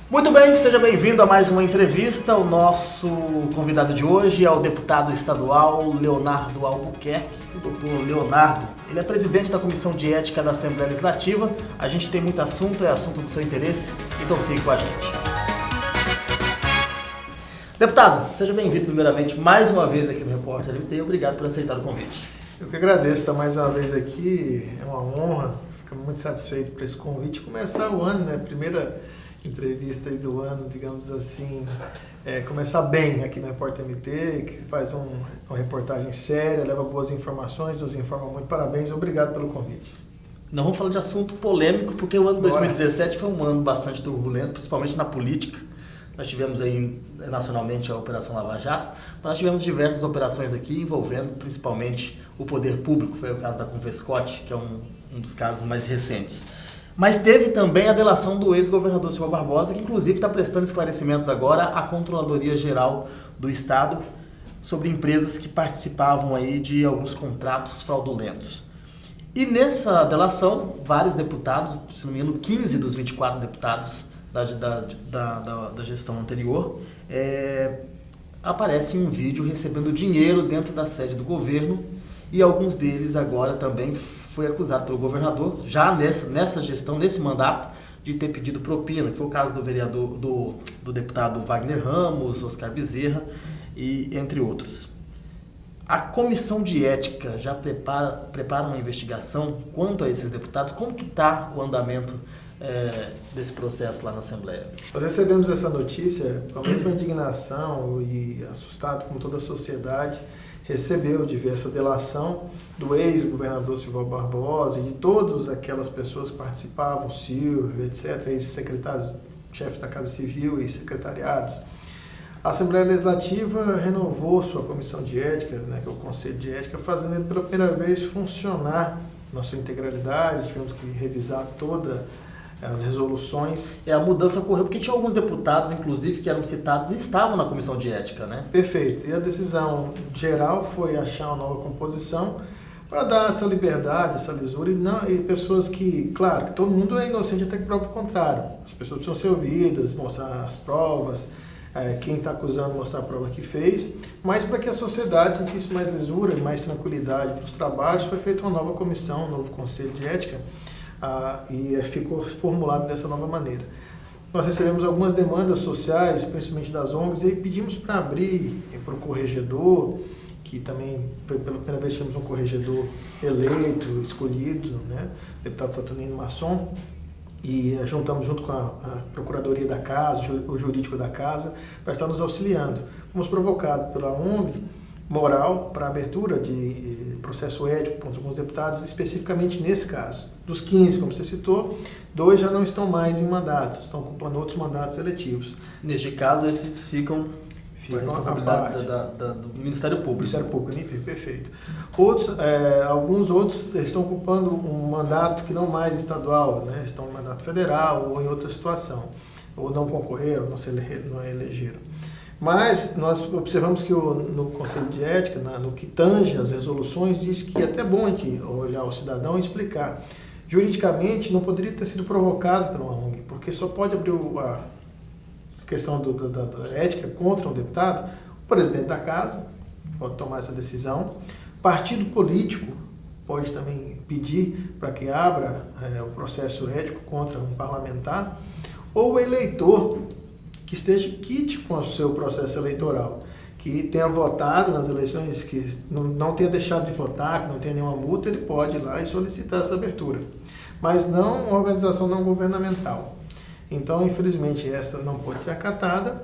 Muito bem, seja bem-vindo a mais uma entrevista. O nosso convidado de hoje é o deputado estadual Leonardo Albuquerque. O doutor Leonardo, ele é presidente da Comissão de Ética da Assembleia Legislativa. A gente tem muito assunto, é assunto do seu interesse, então fique com a gente. Deputado, seja bem-vindo primeiramente mais uma vez aqui no Repórter MT e obrigado por aceitar o convite. Eu que agradeço estar mais uma vez aqui, é uma honra, fico muito satisfeito por esse convite. Começar o ano, né? Primeira entrevista aí do ano, digamos assim, começar bem aqui no Repórter MT, que faz uma reportagem séria, leva boas informações, nos informa muito. Parabéns, obrigado pelo convite. Não vamos falar de assunto polêmico, porque o ano 2017 foi um ano bastante turbulento, principalmente na política. Nós tivemos aí nacionalmente a Operação Lava Jato, mas nós tivemos diversas operações aqui envolvendo principalmente o poder público, foi o caso da Confescote, que é um dos casos mais recentes. Mas teve também a delação do ex-governador Silva Barbosa, que inclusive está prestando esclarecimentos agora à Controladoria Geral do Estado sobre empresas que participavam aí de alguns contratos fraudulentos. E nessa delação, vários deputados, se não me engano 15 dos 24 deputados da gestão anterior, aparece em um vídeo recebendo dinheiro dentro da sede do governo, e alguns deles agora também foi acusado pelo governador, já nessa gestão, nesse mandato, de ter pedido propina, que foi o caso do vereador, do deputado Wagner Ramos, Oscar Bezerra, e entre outros. A Comissão de Ética já prepara uma investigação quanto a esses deputados? Como que está o andamento desse processo lá na Assembleia? Nós recebemos essa notícia com a mesma indignação e assustado como toda a sociedade recebeu de ver essa delação do ex-governador Silva Barbosa e de todas aquelas pessoas que participavam, Silvio, etc., ex-secretários, chefes da Casa Civil e secretariados. A Assembleia Legislativa renovou sua Comissão de Ética, né, que é o Conselho de Ética, fazendo ele pela primeira vez funcionar na sua integralidade. Tivemos que revisar todas as resoluções. A mudança ocorreu porque tinha alguns deputados, inclusive, que eram citados e estavam na Comissão de Ética, né? Perfeito. E a decisão geral foi achar uma nova composição para dar essa liberdade, essa lisura, e pessoas que, claro, que todo mundo é inocente até que prova o contrário. As pessoas precisam ser ouvidas, mostrar as provas, quem está acusando mostrar a prova que fez, mas para que a sociedade sentisse mais lisura, mais tranquilidade para os trabalhos, foi feita uma nova comissão, um novo Conselho de Ética, e ficou formulado dessa nova maneira. Nós recebemos algumas demandas sociais, principalmente das ONGs, e pedimos para abrir para o corregedor, que também foi pela primeira vez que tivemos um corregedor eleito, escolhido, né, deputado Saturnino Masson, e juntamos junto com a Procuradoria da Casa, o jurídico da Casa, para estar nos auxiliando. Fomos provocados pela ONG Moral para abertura de processo ético contra alguns deputados, especificamente nesse caso. Dos 15, como você citou, 2 já não estão mais em mandatos, estão ocupando outros mandatos eletivos. Neste caso, esses ficam a responsabilidade do Ministério Público. Ministério Público, MP, perfeito. Alguns outros estão ocupando um mandato que não mais estadual, né? Estão em mandato federal ou em outra situação, ou não concorreram, não elegeram. Mas nós observamos que no Conselho de Ética, no que tange as resoluções, diz que é até bom a gente olhar o cidadão e explicar. Juridicamente, não poderia ter sido provocado pela ONG, porque só pode abrir a questão da ética contra um deputado, o presidente da Casa pode tomar essa decisão, partido político pode também pedir para que abra o processo ético contra um parlamentar, ou o eleitor que esteja quite com o seu processo eleitoral, que tenha votado nas eleições, que não tenha deixado de votar, que não tenha nenhuma multa, ele pode ir lá e solicitar essa abertura. Mas não uma organização não governamental. Então, infelizmente, essa não pode ser acatada.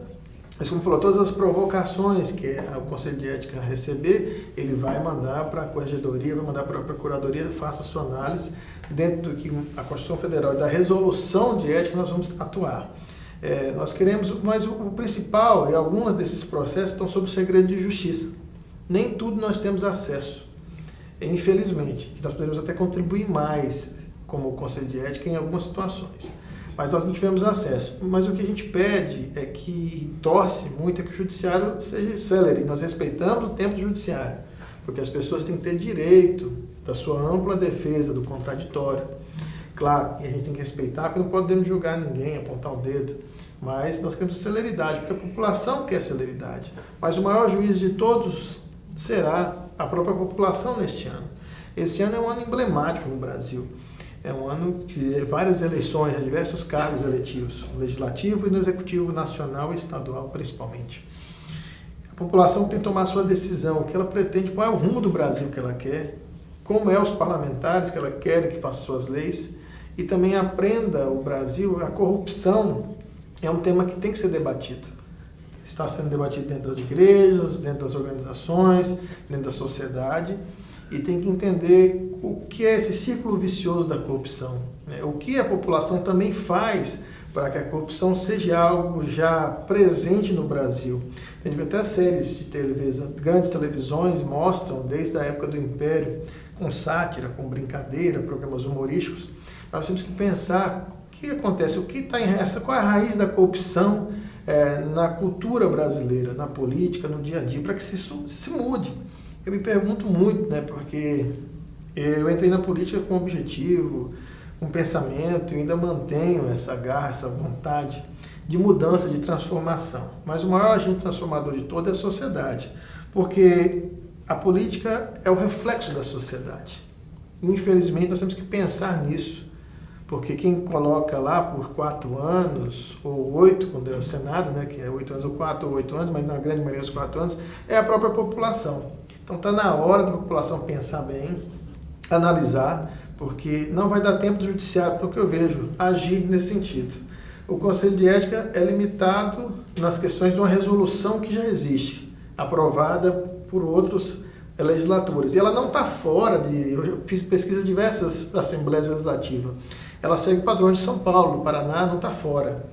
Mas, como falou, todas as provocações que o Conselho de Ética receber, ele vai mandar para a Corregedoria, vai mandar para a Procuradoria, faça a sua análise. Dentro do que a Constituição Federal e da resolução de ética, nós vamos atuar. Nós queremos, mas o principal, e alguns desses processos estão sob o segredo de justiça. Nem tudo nós temos acesso. Infelizmente, nós poderíamos até contribuir mais como Conselho de Ética em algumas situações. Mas nós não tivemos acesso. Mas o que a gente pede é que torce muito é que o judiciário seja célere. Nós respeitamos o tempo do judiciário, porque as pessoas têm que ter direito da sua ampla defesa do contraditório. Claro, e a gente tem que respeitar, porque não podemos julgar ninguém, apontar o dedo. mas nós queremos celeridade, porque a população quer celeridade. Mas o maior juiz de todos será a própria população neste ano. Esse ano é um ano emblemático no Brasil. É um ano de várias eleições, de diversos cargos eletivos, no Legislativo e no Executivo Nacional e Estadual, principalmente. A população tem que tomar sua decisão, o que ela pretende, qual é o rumo do Brasil que ela quer, como é os parlamentares que ela quer que façam suas leis, e também aprenda o Brasil, a corrupção é um tema que tem que ser debatido. Está sendo debatido dentro das igrejas, dentro das organizações, dentro da sociedade, e tem que entender o que é esse círculo vicioso da corrupção, né? O que a população também faz para que a corrupção seja algo já presente no Brasil. A gente vê até séries de televisão, grandes televisões mostram, desde a época do Império, com sátira, com brincadeira, programas humorísticos. Nós temos que pensar o que acontece, o que está em essa, qual é a raiz da corrupção na cultura brasileira, na política, no dia a dia, para que isso se mude. Eu me pergunto muito, né, porque eu entrei na política com um objetivo, um pensamento, e ainda mantenho essa garra, essa vontade de mudança, de transformação. Mas o maior agente transformador de todo é a sociedade, porque a política é o reflexo da sociedade. Infelizmente, nós temos que pensar nisso, porque quem coloca lá por 4 anos, ou 8, quando é o Senado, né, que é 8 anos ou 4 ou 8 anos, mas na grande maioria dos 4 anos, é a própria população. Então está na hora da população pensar bem, analisar, porque não vai dar tempo do judiciário, pelo que eu vejo, agir nesse sentido. O Conselho de Ética é limitado nas questões de uma resolução que já existe, aprovada por outros legisladores. E ela não está fora de... Eu fiz pesquisa em diversas assembleias legislativas. Ela segue padrões de São Paulo, no Paraná, não está fora.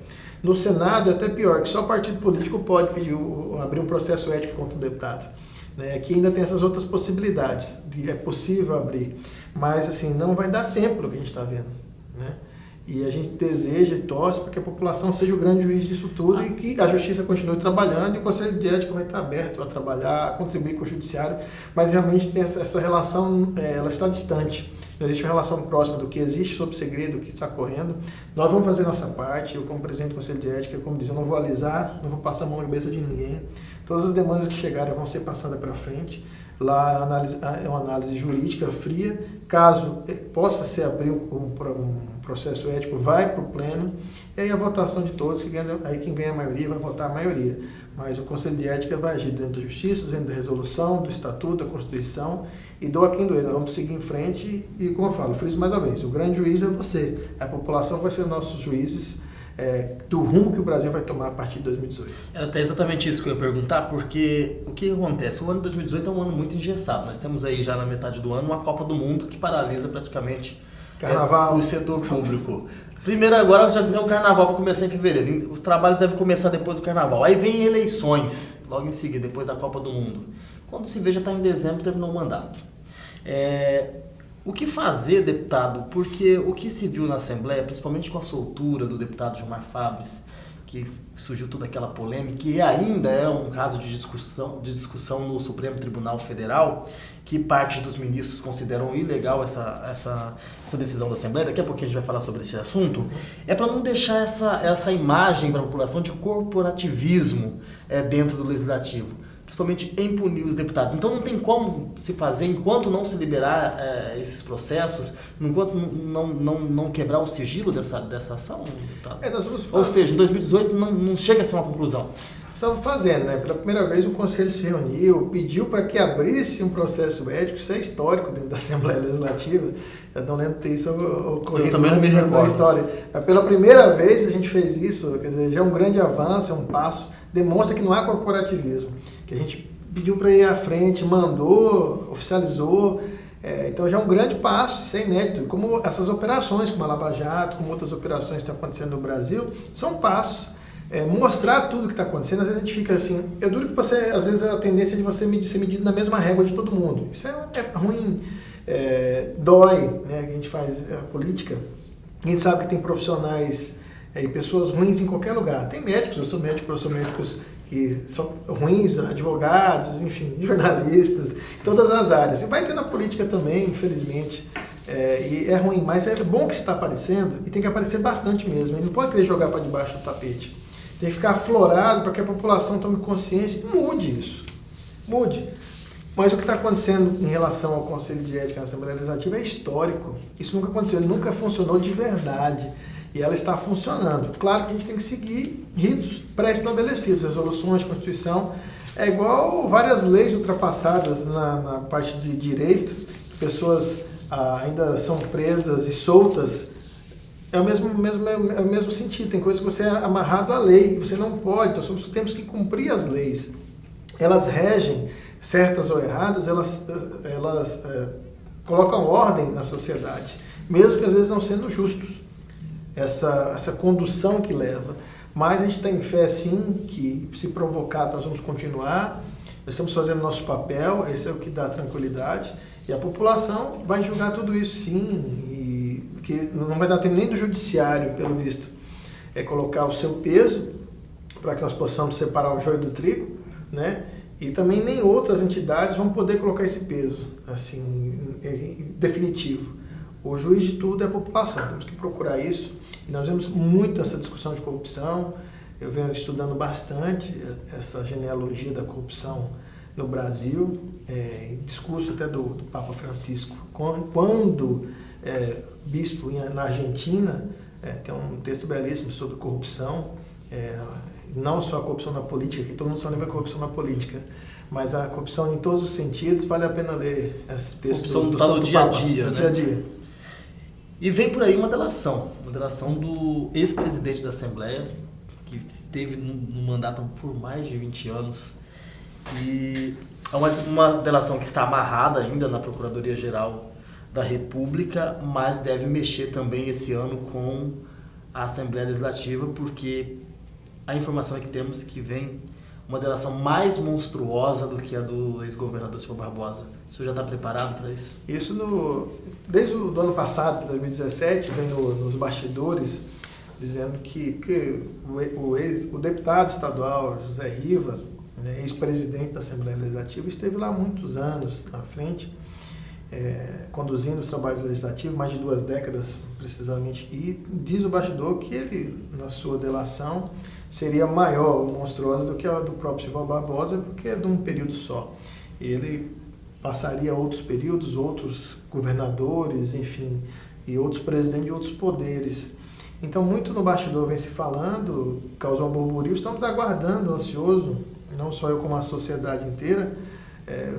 No Senado é até pior, que só partido político pode pedir, abrir um processo ético contra o deputado. Aqui ainda tem essas outras possibilidades, é possível abrir, mas assim, não vai dar tempo do que a gente está vendo, né? E a gente deseja e torce para que a população seja o grande juiz disso tudo e que a justiça continue trabalhando e o Conselho de Ética vai estar aberto a trabalhar, a contribuir com o judiciário, mas realmente tem essa relação, ela está distante. Não existe uma relação próxima do que existe sob segredo, do que está correndo. Nós vamos fazer nossa parte. Eu, como presidente do Conselho de Ética, como dizer, eu não vou alisar, não vou passar a mão na cabeça de ninguém. Todas as demandas que chegarem vão ser passadas para frente. Lá é uma análise jurídica fria. Caso possa se abrir um processo ético, vai para o pleno. E aí a votação de todos, aí quem ganha a maioria vai votar a maioria. Mas o Conselho de Ética vai agir dentro da Justiça, dentro da resolução, do Estatuto, da Constituição, e doa quem doer. Nós vamos seguir em frente e, como eu falo, friso mais uma vez, o grande juiz é você. A população vai ser nossos juízes do rumo que o Brasil vai tomar a partir de 2018. Era até exatamente isso que eu ia perguntar, porque o que acontece? O ano de 2018 é um ano muito engessado. Nós temos aí já na metade do ano uma Copa do Mundo que paralisa praticamente Carnaval, o setor público. Primeiro agora já tem o Carnaval para começar em fevereiro. Os trabalhos devem começar depois do Carnaval. Aí vem eleições, logo em seguida, depois da Copa do Mundo. Quando se vê, já está em dezembro e terminou o mandato. O que fazer, deputado? Porque o que se viu na Assembleia, principalmente com a soltura do deputado Gilmar Fabris, que surgiu toda aquela polêmica, e ainda é um caso de discussão no Supremo Tribunal Federal, que parte dos ministros consideram ilegal essa decisão da Assembleia. Daqui a pouquinho a gente vai falar sobre esse assunto. É para não deixar essa imagem para a população de corporativismo dentro do Legislativo, principalmente em punir os deputados. Então não tem como se fazer enquanto não se liberar esses processos, enquanto não quebrar o sigilo dessa ação, deputado. Ou seja, em 2018 não chega a ser uma conclusão. Estamos fazendo, né? Pela primeira vez o Conselho se reuniu, pediu para que abrisse um processo ético, isso é histórico dentro da Assembleia Legislativa. Eu não lembro de ter isso ocorrido. Eu também não me recordo. Da história. Pela primeira vez a gente fez isso, quer dizer, já é um grande avanço, é um passo, demonstra que não há corporativismo, que a gente pediu para ir à frente, mandou, oficializou, então já é um grande passo, isso é inédito. Como essas operações, como a Lava Jato, como outras operações que estão acontecendo no Brasil, são passos. Mostrar tudo o que está acontecendo, às vezes a gente fica assim, é duro que você, às vezes a tendência de você ser medido na mesma régua de todo mundo. Isso é ruim, dói, né, que a gente faz política. A gente sabe que tem profissionais e pessoas ruins em qualquer lugar. Tem médicos, eu sou médicos que são ruins, advogados, enfim, jornalistas, todas as áreas. E vai ter na política também, infelizmente. E é ruim, mas é bom que está aparecendo e tem que aparecer bastante mesmo. E não pode querer jogar para debaixo do tapete. tem que ficar aflorado para que a população tome consciência e mude isso. Mude. Mas o que está acontecendo em relação ao Conselho de Ética na Assembleia Legislativa é histórico. Isso nunca aconteceu, ele nunca funcionou de verdade. E ela está funcionando. Claro que a gente tem que seguir ritos pré-estabelecidos, resoluções, Constituição. É igual várias leis ultrapassadas na parte de direito, pessoas ainda são presas e soltas. É o mesmo sentido, tem coisas que você é amarrado à lei, você não pode, então temos que cumprir as leis. Elas regem, certas ou erradas, elas colocam ordem na sociedade, mesmo que às vezes não sendo justos, essa condução que leva. Mas a gente tem fé sim que, se provocado, nós vamos continuar, nós estamos fazendo nosso papel, esse é o que dá tranquilidade, e a população vai julgar tudo isso sim, que não vai dar tempo nem do judiciário, pelo visto, é colocar o seu peso para que nós possamos separar o joio do trigo, né? E também nem outras entidades vão poder colocar esse peso, assim, definitivo. O juiz de tudo é a população, temos que procurar isso. E nós vemos muito essa discussão de corrupção, eu venho estudando bastante essa genealogia da corrupção no Brasil, discurso até do Papa Francisco, quando bispo na Argentina, tem um texto belíssimo sobre corrupção, não só a corrupção na política, que todo mundo só lembra a corrupção na política, mas a corrupção em todos os sentidos, vale a pena ler esse texto do Santo dia a Papa, dia, no né? dia a dia. E vem por aí uma delação do ex-presidente da Assembleia, que esteve no mandato por mais de 20 anos, e é uma delação que está amarrada ainda na Procuradoria-Geral da República, mas deve mexer também esse ano com a Assembleia Legislativa, porque a informação é que temos que vem uma delação mais monstruosa do que a do ex-governador Silva Barbosa. O senhor já está preparado para isso? Isso desde o ano passado, 2017, vem nos bastidores dizendo que o deputado estadual José Riva, né, ex-presidente da Assembleia Legislativa, esteve lá há muitos anos na frente, conduzindo os trabalhos legislativos, mais de 2 décadas precisamente, e diz o bastidor que ele, na sua delação, seria maior, monstruosa do que a do próprio Silva Barbosa, porque é de um período só. Ele passaria outros períodos, outros governadores, enfim, e outros presidentes de outros poderes. Então, muito no bastidor vem se falando, causou um burburinho, estamos aguardando, ansioso, não só eu como a sociedade inteira,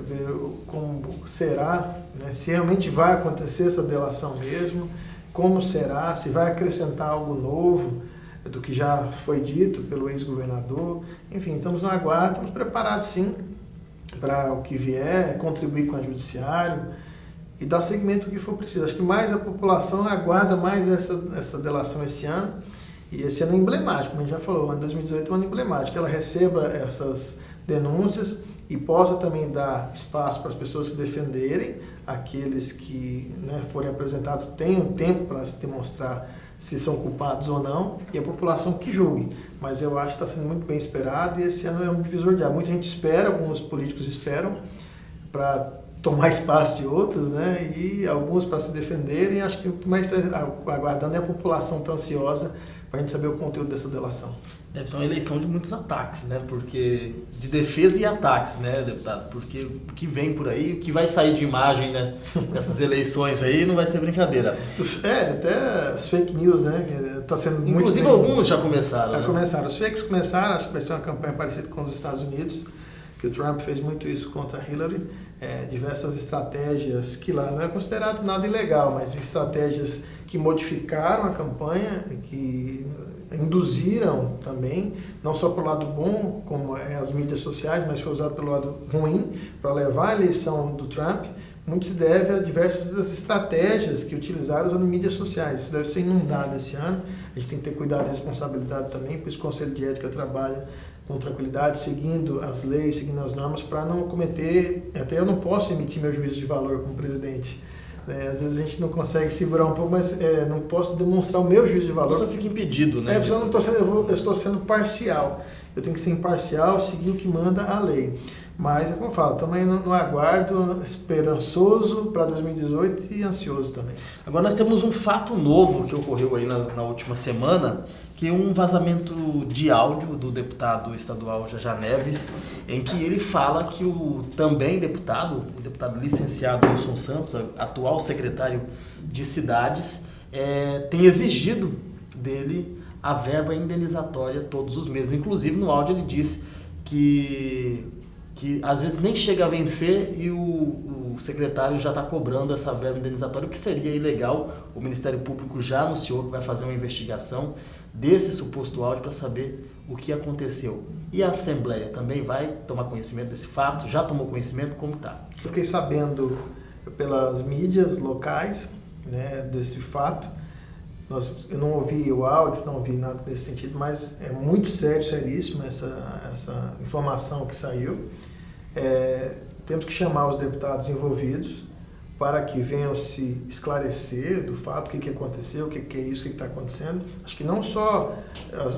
ver como será, né, se realmente vai acontecer essa delação mesmo, como será, se vai acrescentar algo novo do que já foi dito pelo ex-governador. Enfim, estamos no aguardo, estamos preparados sim para o que vier, contribuir com o judiciário e dar seguimento ao que for preciso. Acho que mais a população aguarda mais essa delação esse ano, e esse ano é emblemático, como a gente já falou, o ano de 2018 é um ano emblemático, que ela receba essas denúncias e possa também dar espaço para as pessoas se defenderem, aqueles que, né, forem apresentados tenham tempo para se demonstrar se são culpados ou não, e a população que julgue. Mas eu acho que está sendo muito bem esperado, e esse ano é um divisor de água. Muita gente espera, alguns políticos esperam, para tomar espaço de outros, né, e alguns para se defenderem. Acho que o que mais está aguardando é a população tão ansiosa para a gente saber o conteúdo dessa delação. Deve ser uma eleição de muitos ataques, né? Porque de defesa e ataques, né, deputado? Porque o que vem por aí, o que vai sair de imagem, né, dessas eleições aí, não vai ser brincadeira. Até as fake news, né? Tá sendo muito. Inclusive alguns já começaram. Já começaram. Os fakes começaram, acho que vai ser uma campanha parecida com os Estados Unidos, que o Trump fez muito isso contra a Hillary. Diversas estratégias que lá não é considerado nada ilegal, mas estratégias que modificaram a campanha, que induziram também, não só pelo lado bom, como as mídias sociais, mas foi usado pelo lado ruim para levar a eleição do Trump. Muito se deve a diversas das estratégias que utilizaram usando mídias sociais. Isso deve ser inundado esse ano. A gente tem que ter cuidado e responsabilidade também, por isso o Conselho de Ética trabalha com tranquilidade, seguindo as leis, seguindo as normas, para não cometer... Até eu não posso emitir meu juízo de valor como presidente. Às vezes a gente não consegue segurar um pouco, mas não posso demonstrar o meu juízo de valor. Você fica impedido, né? Eu estou sendo parcial. Eu tenho que ser imparcial, seguir o que manda a lei. Mas, é como eu falo, também no aguardo, esperançoso para 2018 e ansioso também. Agora nós temos um fato novo que ocorreu aí na última semana, que é um vazamento de áudio do deputado estadual Jajá Neves, em que ele fala que o também deputado, o deputado licenciado Wilson Santos, atual secretário de cidades, tem exigido dele a verba indenizatória todos os meses. Inclusive no áudio ele disse que às vezes nem chega a vencer e o secretário já está cobrando essa verba indenizatória, o que seria ilegal. O Ministério Público já anunciou que vai fazer uma investigação desse suposto áudio para saber o que aconteceu. E a Assembleia também vai tomar conhecimento desse fato? Já tomou conhecimento? Como está? Eu fiquei sabendo pelas mídias locais, né, desse fato. Eu não ouvi o áudio, não ouvi nada nesse sentido, mas é muito sério, seríssimo essa informação que saiu. Temos que chamar os deputados envolvidos para que venham se esclarecer do fato, o que aconteceu, o que é isso, o que está acontecendo. Acho que não só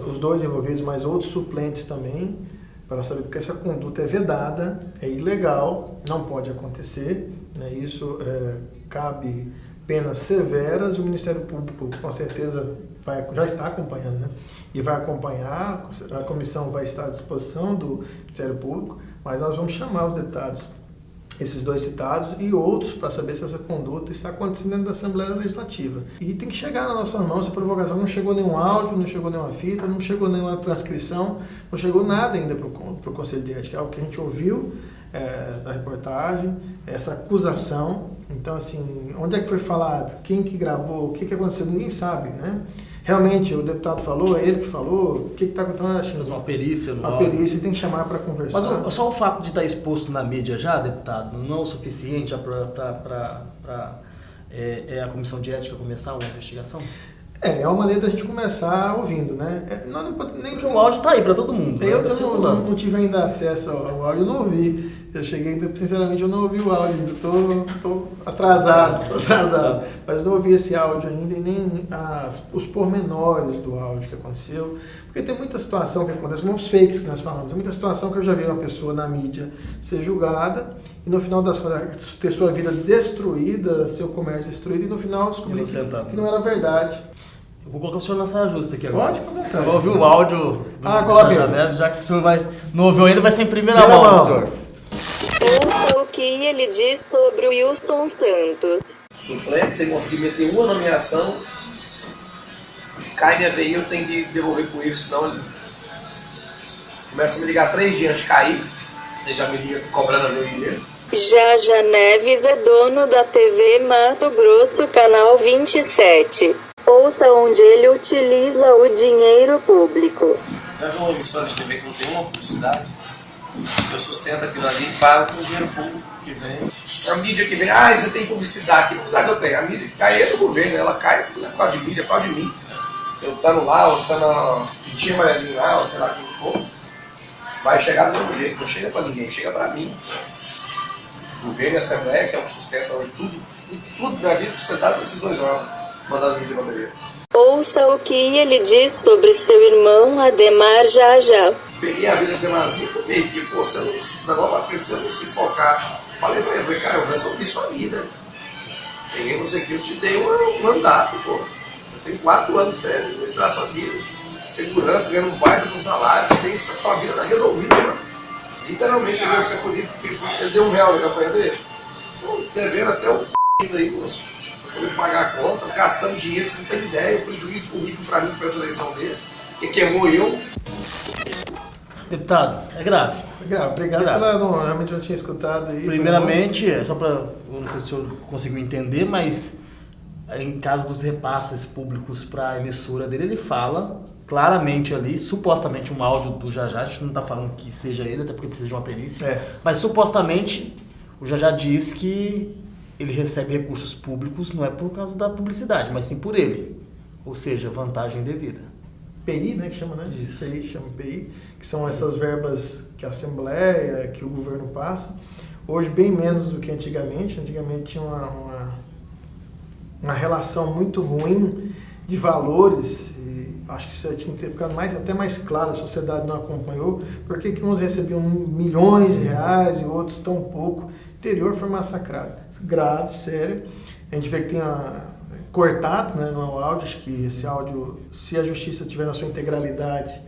os dois envolvidos, mas outros suplentes também, para saber, porque essa conduta é vedada, é ilegal, não pode acontecer, né? Isso cabe penas severas, e o Ministério Público com certeza já está acompanhando, né? E vai acompanhar, a comissão vai estar à disposição do Ministério Público, mas nós vamos chamar os deputados, esses dois citados e outros, para saber se essa conduta está acontecendo dentro da Assembleia Legislativa. E tem que chegar na nossa mão essa provocação. Não chegou nenhum áudio, não chegou nenhuma fita, não chegou nenhuma transcrição, não chegou nada ainda para o Conselho de Ética. É algo que a gente ouviu da reportagem, essa acusação. Então, assim, onde é que foi falado? Quem que gravou? O que aconteceu? Ninguém sabe, né? Realmente, o deputado falou, é ele que falou, o que está acontecendo? Acho que uma perícia. Uma perícia, tem que chamar para conversar. Mas só o fato de estar exposto na mídia já, deputado, não é o suficiente para a Comissão de Ética começar uma investigação? É uma maneira da gente começar ouvindo, né? Nem que o áudio está aí para todo mundo. Eu não tive ainda acesso ao áudio, eu não ouvi. Eu cheguei ainda, sinceramente, eu não ouvi o áudio ainda, estou atrasado. Mas não ouvi esse áudio ainda e nem os pormenores do áudio que aconteceu. Porque tem muita situação que acontece, como os fakes que nós falamos, tem muita situação que eu já vi uma pessoa na mídia ser julgada e no final das contas ter sua vida destruída, seu comércio destruído e no final descobrir que não era verdade. Eu vou colocar o senhor na saia justa aqui agora. Pode começar. Eu vou ouvir o áudio do Jajá Neves, já que o senhor não ouviu ainda, vai ser em primeira mão, senhor. Ouça o que ele diz sobre o Wilson Santos. Suplente, você conseguir meter uma nomeação, cai minha veia, eu tenho que devolver com ele, senão ele começa a me ligar 3 dias antes de cair, ele já me liga cobrando a meu dinheiro. Jajá Neves é dono da TV Mato Grosso, canal 27. Ouça onde ele utiliza o dinheiro público. Já viu uma emissora de TV que não tem uma publicidade? Eu sustento aquilo ali e pago com o dinheiro público que vem. A mídia que vem, você tem publicidade. Que publicidade eu tenho? A mídia que cai é do governo, ela cai por causa de mídia, por causa de mim. Eu estando lá, ou estando na pintinha amarelinha lá, ou sei lá quem for, vai chegar do mesmo jeito, não chega para ninguém, chega para mim. O governo e a Assembleia, que é o que sustenta hoje tudo na vida sustentado por esses 2 órgãos, mandando a mídia para TV. Ouça o que ele diz sobre seu irmão Ademar Jajá. Peguei a vida do Ademarzinho e peguei, porque, você não se dá pra frente, você não se focar. Falei pra ele, cara, eu resolvi sua vida. Peguei você aqui, eu te dei um mandato, pô. Você tem 4 anos, você administrar sua vida. Segurança, ganhando um baita com salário, você tem sua vida resolvida, mano. Literalmente, ele ser político, ele deu R$1 na campanha dele. Pô, devendo até o aí, moço. Pra pagar a conta, gastando dinheiro, você não tem ideia, o prejuízo político para mim com essa eleição dele, que queimou eu. Deputado, é grave. É grave, obrigado realmente não tinha escutado aí. Primeiramente, só para, não sei se o senhor conseguiu entender, mas em caso dos repasses públicos para a emissora dele, ele fala claramente ali, supostamente um áudio do Jajá, a gente não está falando que seja ele, até porque precisa de uma perícia, mas supostamente o Jajá diz que ele recebe recursos públicos não é por causa da publicidade, mas sim por ele. Ou seja, vantagem devida. PI, né, que chama, né? Isso. PI, chama PI, que são essas verbas que a Assembleia, que o governo passa. Hoje, bem menos do que antigamente. Antigamente tinha uma relação muito ruim de valores acho que isso tinha que ter ficado até mais claro, a sociedade não acompanhou, por que uns recebiam milhões de reais e outros tão pouco. O interior foi massacrado, grave, sério. A gente vê que tem cortado, né, no áudio, acho que esse áudio, se a justiça tiver na sua integralidade,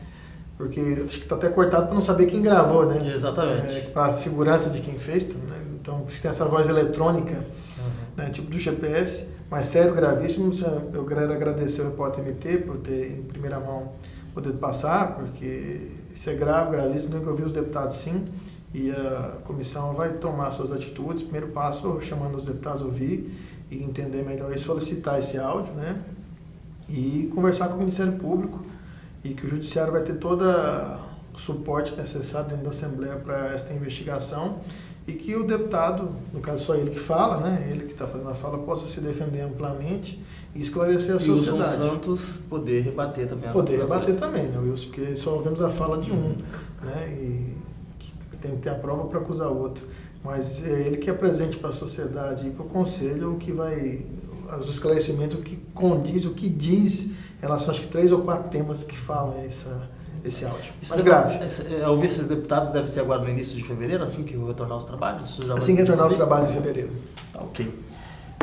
porque acho que está até cortado para não saber quem gravou, né? Exatamente. Para a segurança de quem fez, né? Então, se tem essa voz eletrônica, né, tipo do GPS, mas sério, gravíssimo. Eu quero agradecer ao Repórter MT por ter, em primeira mão, poder passar, porque isso é grave, gravíssimo, tem que ouvir os deputados sim, e a comissão vai tomar suas atitudes. Primeiro passo, chamando os deputados a ouvir e entender melhor e solicitar esse áudio, né? E conversar com o Ministério Público, e que o Judiciário vai ter todo o suporte necessário dentro da Assembleia para esta investigação, e que o deputado, no caso só ele que fala, né, ele que está fazendo a fala, possa se defender amplamente e esclarecer a sociedade. E o João Santos poder rebater também as Poder rebater também, né, Wilson, porque só ouvimos a fala de um, né, e que tem que ter a prova para acusar o outro. Mas é ele que apresente para a sociedade e para o Conselho o que vai, os esclarecimentos, o que condiz, o que diz em relação, acho que 3 ou 4 temas que falam esse áudio. Mas grave. Ouvir esses deputados deve ser agora no início de fevereiro, assim que retornar aos trabalhos? Assim que retornar aos trabalhos em fevereiro. Tá, ok.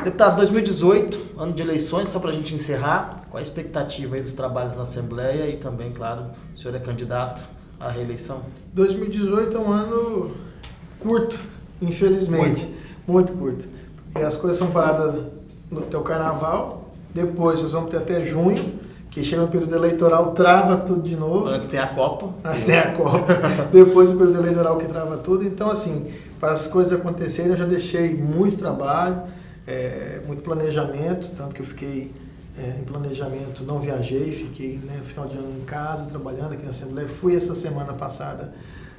Deputado, 2018, ano de eleições, só para a gente encerrar, qual a expectativa aí dos trabalhos na Assembleia e também, claro, o senhor é candidato à reeleição? 2018 é um ano curto, infelizmente. Muito curto. Porque as coisas são paradas até o Carnaval, depois nós vamos ter até junho, que chega no período eleitoral, trava tudo de novo. Antes tem a Copa. Antes tem a Copa. Depois o período eleitoral que trava tudo. Então, assim, para as coisas acontecerem, eu já deixei muito trabalho, muito planejamento, tanto que eu fiquei em planejamento, não viajei, fiquei, né, no final de ano em casa, trabalhando aqui na Assembleia. Fui essa semana passada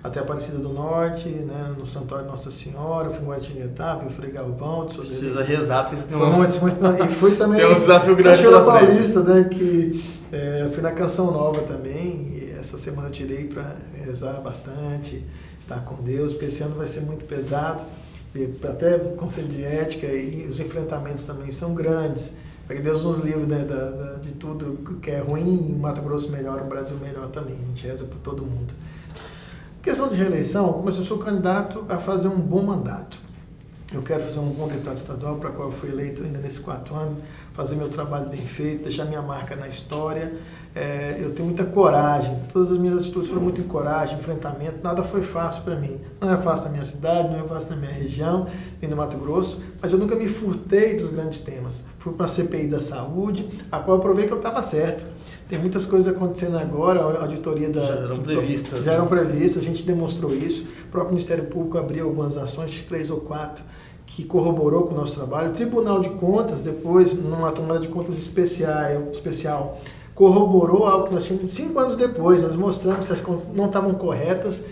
até Aparecida do Norte, né, no Santuário Nossa Senhora, fui em Guaratinguetá, vi o Frei Galvão. Precisa rezar, porque você tem e fui também tem um desafio grande Cachoeira pela frente. Paulista, né, que fui na Canção Nova também, e essa semana eu tirei para rezar bastante, estar com Deus, porque esse ano vai ser muito pesado, e até o Conselho de Ética e os enfrentamentos também são grandes, para que Deus nos livre, né, de tudo que é ruim, e Mato Grosso melhor, o Brasil melhor também, a gente reza por todo mundo. Questão de reeleição, como eu sou candidato a fazer um bom mandato. Eu quero fazer um bom deputado estadual, para o qual eu fui eleito ainda nesses 4 anos, fazer meu trabalho bem feito, deixar minha marca na história. Eu tenho muita coragem, todas as minhas atitudes foram muito em coragem, enfrentamento, nada foi fácil para mim. Não é fácil na minha cidade, não é fácil na minha região, nem no Mato Grosso, mas eu nunca me furtei dos grandes temas. Fui para a CPI da saúde, a qual eu provei que eu estava certo. Tem muitas coisas acontecendo agora, a auditoria já eram previstas. Já eram previstas, a gente demonstrou isso. O próprio Ministério Público abriu algumas ações, 3 ou 4, que corroborou com o nosso trabalho. O Tribunal de Contas, depois, numa tomada de contas especial, corroborou algo que nós tínhamos 5 anos depois. Nós mostramos que as contas não estavam corretas,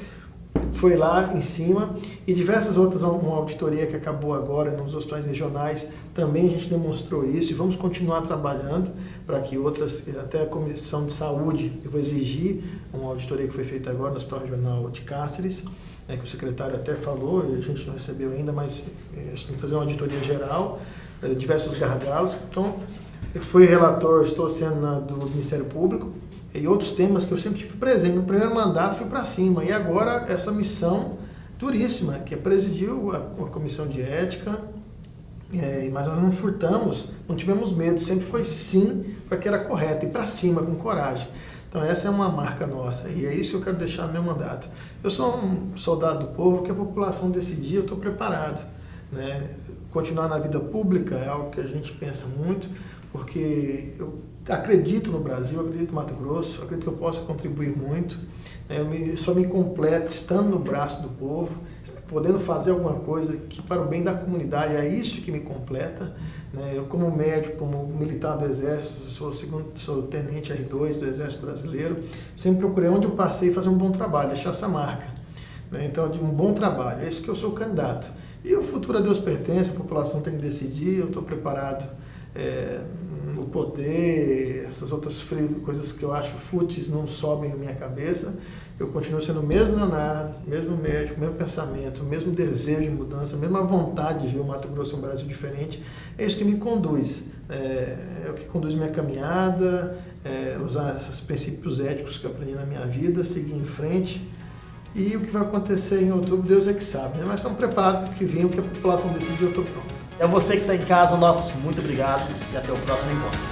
foi lá em cima, e diversas outras, uma auditoria que acabou agora nos hospitais regionais, também a gente demonstrou isso, e vamos continuar trabalhando para que outras, até a Comissão de Saúde, eu vou exigir uma auditoria que foi feita agora no Hospital Regional de Cáceres, que o secretário até falou, e a gente não recebeu ainda, mas a gente tem que fazer uma auditoria geral, diversos gargalos. Então, eu fui relator, estou sendo do Ministério Público, e outros temas que eu sempre tive presente. No primeiro mandato fui para cima, e agora essa missão duríssima, que é presidir a Comissão de Ética, mas nós não furtamos, não tivemos medo, sempre foi sim para que era correto, e para cima, com coragem. Então essa é uma marca nossa, e é isso que eu quero deixar no meu mandato. Eu sou um soldado do povo, que a população decidir, eu estou preparado, né? Continuar na vida pública é algo que a gente pensa muito, porque eu acredito no Brasil, acredito no Mato Grosso, acredito que eu possa contribuir muito. Eu só me completo estando no braço do povo, podendo fazer alguma coisa que para o bem da comunidade, é isso que me completa. Eu, como médico, como militar do Exército, sou tenente R2 do Exército Brasileiro, sempre procurei onde eu passei fazer um bom trabalho, deixar essa marca. Então, de um bom trabalho, é isso que eu sou candidato. E o futuro a Deus pertence, a população tem que decidir, eu estou preparado. O poder, essas outras coisas que eu acho fúteis não sobem na minha cabeça. Eu continuo sendo o mesmo Leonardo, mesmo médico, mesmo pensamento, mesmo desejo de mudança, mesma vontade de ver o Mato Grosso um Brasil diferente. É isso que me conduz. é o que conduz minha caminhada, usar esses princípios éticos que eu aprendi na minha vida, seguir em frente. E o que vai acontecer em outubro, Deus é que sabe, né? Mas estamos preparados para o que vem, o que a população decidir, eu estou pronto. É você que está em casa, nosso muito obrigado e até o próximo encontro.